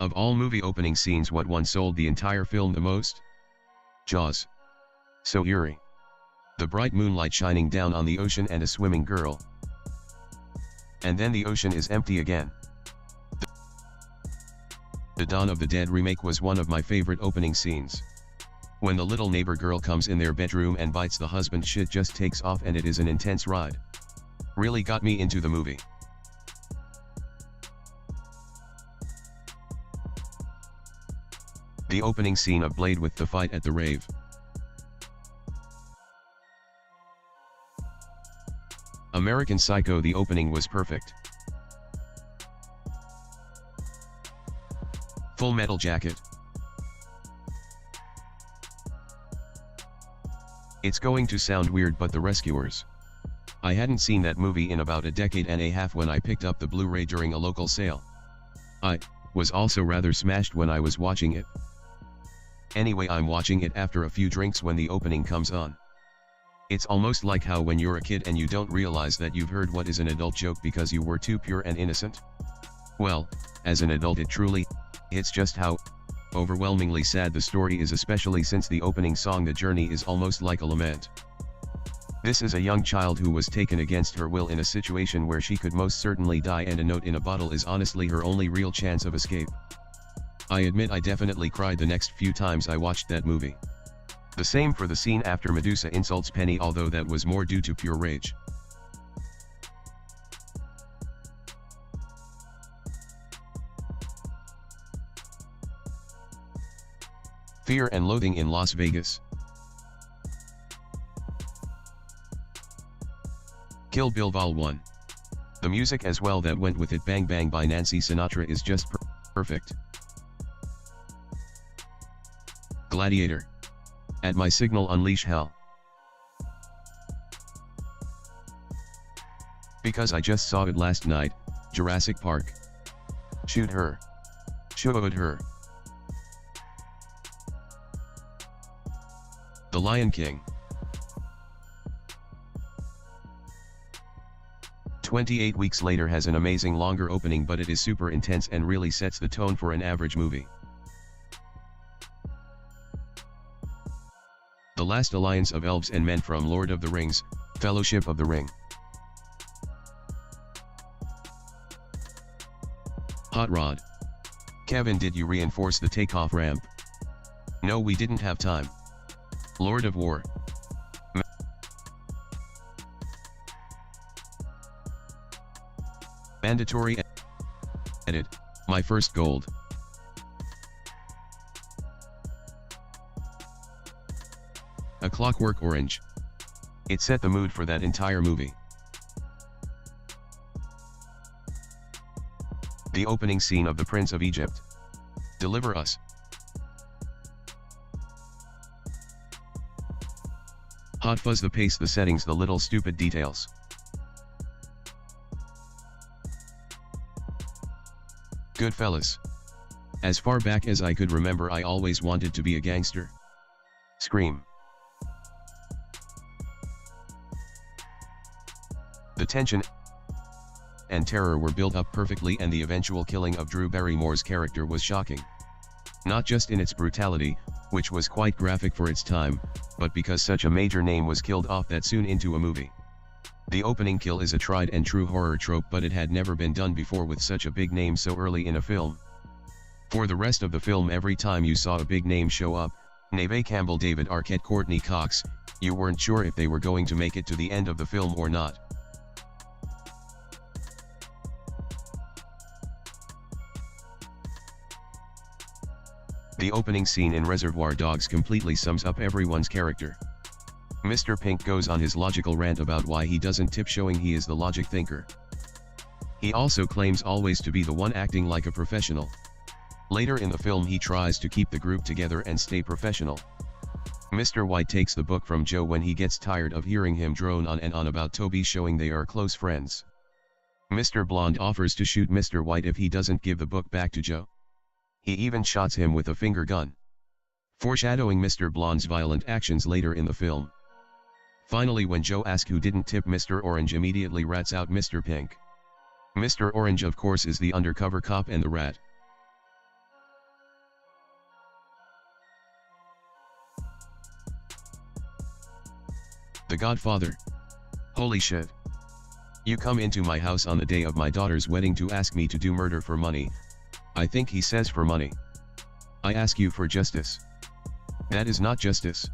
Of all movie opening scenes, what one sold the entire film the most? Jaws. So eerie. The bright moonlight shining down on the ocean and a swimming girl. And then the ocean is empty again. The Dawn of the Dead remake was one of my favorite opening scenes. When the little neighbor girl comes in their bedroom and bites the husband, shit just takes off and it is an intense ride. Really got me into the movie. The opening scene of Blade with the fight at the rave. American Psycho, the opening was perfect. Full Metal Jacket. It's going to sound weird, but The Rescuers. I hadn't seen that movie in about a decade and a half when I picked up the Blu-ray during a local sale. I was also rather smashed when I was watching it. Anyway, I'm watching it after a few drinks when the opening comes on. It's almost like how when you're a kid and you don't realize that you've heard what is an adult joke because you were too pure and innocent. Well, as an adult it truly hits just how overwhelmingly sad the story is, especially since the opening song The Journey is almost like a lament. This is a young child who was taken against her will in a situation where she could most certainly die, and a note in a bottle is honestly her only real chance of escape. I admit I definitely cried the next few times I watched that movie. The same for the scene after Medusa insults Penny, although that was more due to pure rage. Fear and Loathing in Las Vegas. Kill Bill Vol. 1. The music as well that went with it, Bang Bang by Nancy Sinatra, is just perfect. Gladiator. At My Signal, Unleash Hell. Because I just saw it last night, Jurassic Park. Shoot her. Shoot her. The Lion King. 28 Weeks Later has an amazing longer opening, but it is super intense and really sets the tone for an average movie. The Last Alliance of Elves and Men from Lord of the Rings, Fellowship of the Ring. Hot Rod. Kevin, did you reinforce the takeoff ramp? No, we didn't have time. Lord of War. Mandatory edit. My First Gold. A Clockwork Orange. It set the mood for that entire movie. The opening scene of The Prince of Egypt. Deliver Us. Hot Fuzz, the pace, the settings, the little stupid details. Goodfellas. As far back as I could remember, I always wanted to be a gangster. Scream. The tension and terror were built up perfectly, and the eventual killing of Drew Barrymore's character was shocking. Not just in its brutality, which was quite graphic for its time, but because such a major name was killed off that soon into a movie. The opening kill is a tried and true horror trope, but it had never been done before with such a big name so early in a film. For the rest of the film, every time you saw a big name show up, Neve Campbell, David Arquette, Courtney Cox, you weren't sure if they were going to make it to the end of the film or not. The opening scene in Reservoir Dogs completely sums up everyone's character. Mr. Pink goes on his logical rant about why he doesn't tip, showing he is the logic thinker. He also claims always to be the one acting like a professional. Later in the film he tries to keep the group together and stay professional. Mr. White takes the book from Joe when he gets tired of hearing him drone on and on about Toby, showing they are close friends. Mr. Blonde offers to shoot Mr. White if he doesn't give the book back to Joe. He even shots him with a finger gun, foreshadowing Mr. Blonde's violent actions later in the film. Finally, when Joe asks who didn't tip, Mr. Orange immediately rats out Mr. Pink. Mr. Orange, of course, is the undercover cop and the rat. The Godfather. Holy shit. You come into my house on the day of my daughter's wedding to ask me to do murder for money. I think he says for money. I ask you for justice. That is not justice.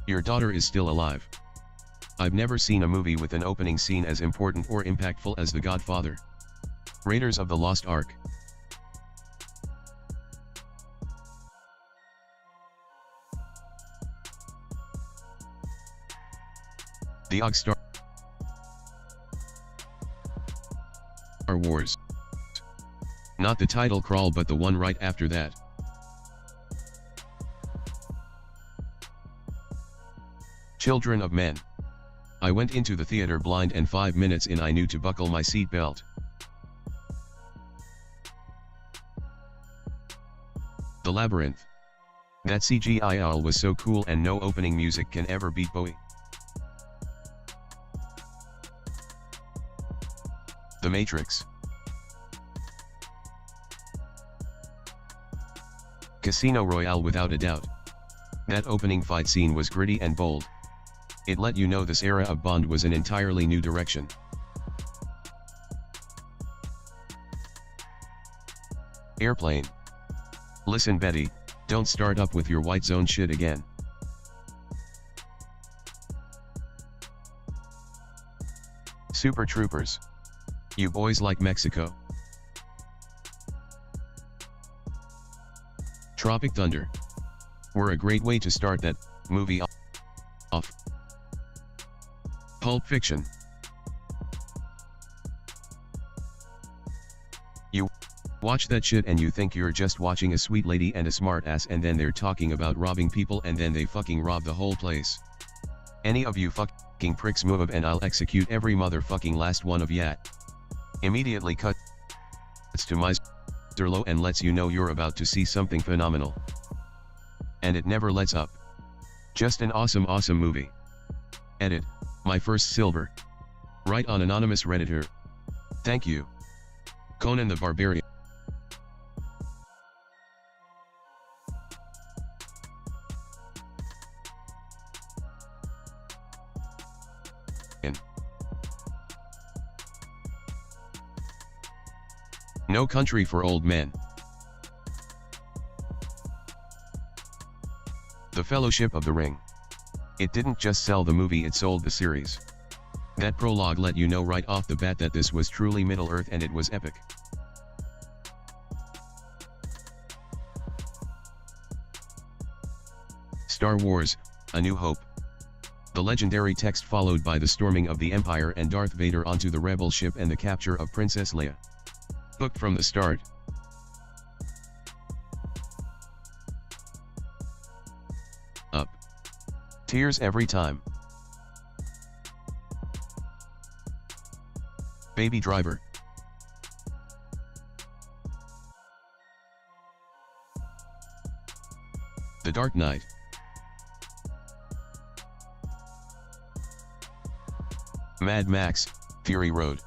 Your daughter is still alive. I've never seen a movie with an opening scene as important or impactful as The Godfather. Raiders of the Lost Ark. The OG Star Wars. Not the title crawl but the one right after that. Children of Men. I went into the theater blind and 5 minutes in I knew to buckle my seatbelt. The Labyrinth. That CGI owl was so cool and no opening music can ever beat Bowie. The Matrix. Casino Royale without a doubt. That opening fight scene was gritty and bold. It let you know this era of Bond was an entirely new direction. Airplane. Listen Betty, don't start up with your white zone shit again. Super Troopers. You boys like Mexico? Tropic Thunder. Were a great way to start that movie off. Pulp Fiction. You watch that shit and you think you're just watching a sweet lady and a smart ass and then they're talking about robbing people and then they fucking rob the whole place. Any of you fucking pricks move and I'll execute every motherfucking last one of ya. Immediately cuts to my low and lets you know you're about to see something phenomenal. And it never lets up. Just an awesome movie. Edit, my first silver. Right on anonymous redditor. Thank you. Conan the Barbarian. No Country for Old Men. The Fellowship of the Ring. It didn't just sell the movie, it sold the series. That prologue let you know right off the bat that this was truly Middle-earth and it was epic. Star Wars, A New Hope. The legendary text followed by the storming of the Empire and Darth Vader onto the rebel ship and the capture of Princess Leia. Booked from the start. Up. Tears every time. Baby Driver. The Dark Knight. Mad Max, Fury Road.